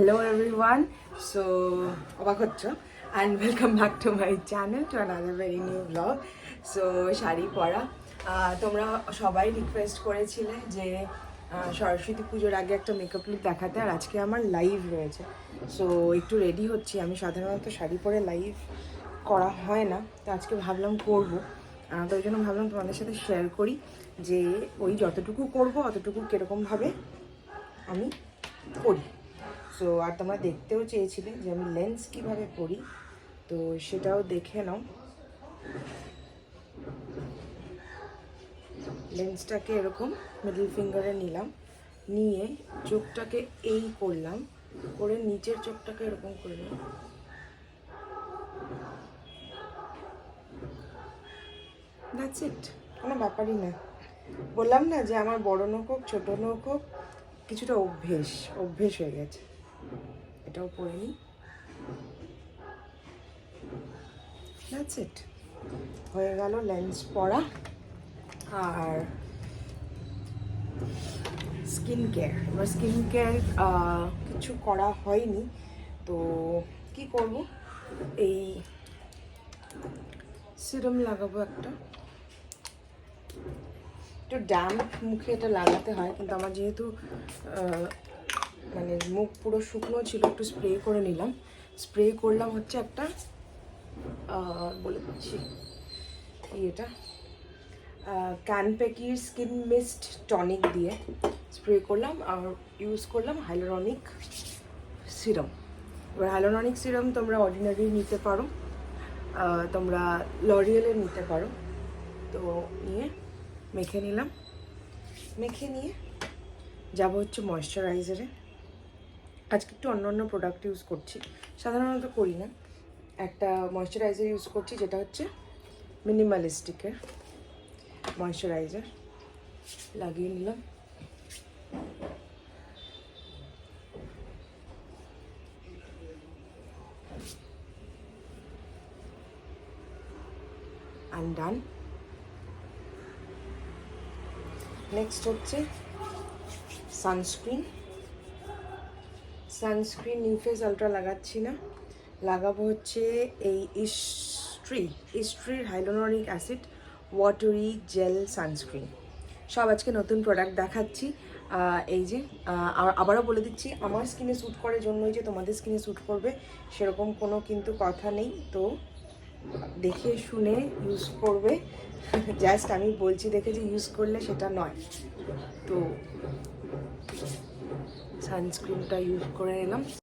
Hello everyone, so অবাক হচ্ছ and welcome back to my channel to another very new vlog. So sari পরা তোমরা সবাই রিকোয়েস্ট করেছিলে যে সরস্বতী পুজোর আগে একটা মেকআপ লুক দেখাতে, আর আজকে আমার লাইভ রয়েছে। সো একটু রেডি হচ্ছি। আমি সাধারণত শাড়ি পরে লাইভ করা হয় না, তো আজকে ভাবলাম করবো। তো ওই জন্য ভাবলাম তোমাদের সাথে শেয়ার করি যে ওই যতটুকু করবো অতটুকু কীরকমভাবে আমি করি। সো আর তোমরা দেখতেও চেয়েছিলে যে আমি লেন্স কীভাবে পরি, তো সেটাও দেখে নাও। লেন্সটাকে এরকম মিডল ফিঙ্গারে নিলাম, নিয়ে চোখটাকে এই করলাম, করে নিচের চোখটাকে এরকম করলাম। দ্যাটস ইট, কোনো ব্যাপারই না। বললাম না যে আমার বড় নখ হোক ছোটো নখ হোক, কিছুটা অভ্যেস হয়ে গেছে। এটাও পরে নিই। দ্যাটস ইট, হয়ে গেল লেন্স পরা। আর স্কিন কেয়ার, এবার স্কিন কেয়ার কিছু করা হয়নি, তো কি করব, এই সিরাম লাগাবো একটা। একটু ড্যাম্প মুখে এটা লাগাতে হয়, কিন্তু আমার যেহেতু মানে মুখ পুরো শুকনো ছিল, একটু স্প্রে করে নিলাম। স্প্রে করলাম হচ্ছে একটা বলে দিচ্ছি এটা ক্যানপেকির স্কিন মিস্ট টনিক দিয়ে স্প্রে করলাম, আর ইউজ করলাম হাইলোরনিক সিরাম। এবার হাইলোরনিক সিরাম তোমরা অর্ডিনারি নিতে পারো, তোমরা লরিয়েলের নিতে পারো। তো নিয়ে মেখে নিলাম, মেখে নিয়ে যাব হচ্ছে ময়শ্চারাইজারে। আজকে একটু অন্য প্রোডাক্ট ইউজ করছি, সাধারণত করি না। একটা ময়শ্চারাইজার ইউজ করছি যেটা হচ্ছে মিনিমালিস্টিকের ময়শ্চারাইজার। লাগিয়ে নিলাম। I'm done. নেক্সট হচ্ছে সানস্ক্রিন। নিউফেস আলট্রা লাগাচ্ছি না, লাগাবো হচ্ছে এই ইস্ট্রির hyaluronic acid watery gel sunscreen. সব আজকে নতুন প্রোডাক্ট দেখাচ্ছি। এই যে আবারও বলে দিচ্ছি, আমার স্কিনে স্যুট করার জন্যই যে তোমাদের স্কিনে স্যুট করবে সেরকম কোনো কিন্তু কথা নেই। তো দেখে শুনে ইউজ করবে, জাস্ট আমি বলছি দেখে যে ইউজ করলে সেটা নয়। তো সানস্ক্রিনটা ইউজ করে নিলাম।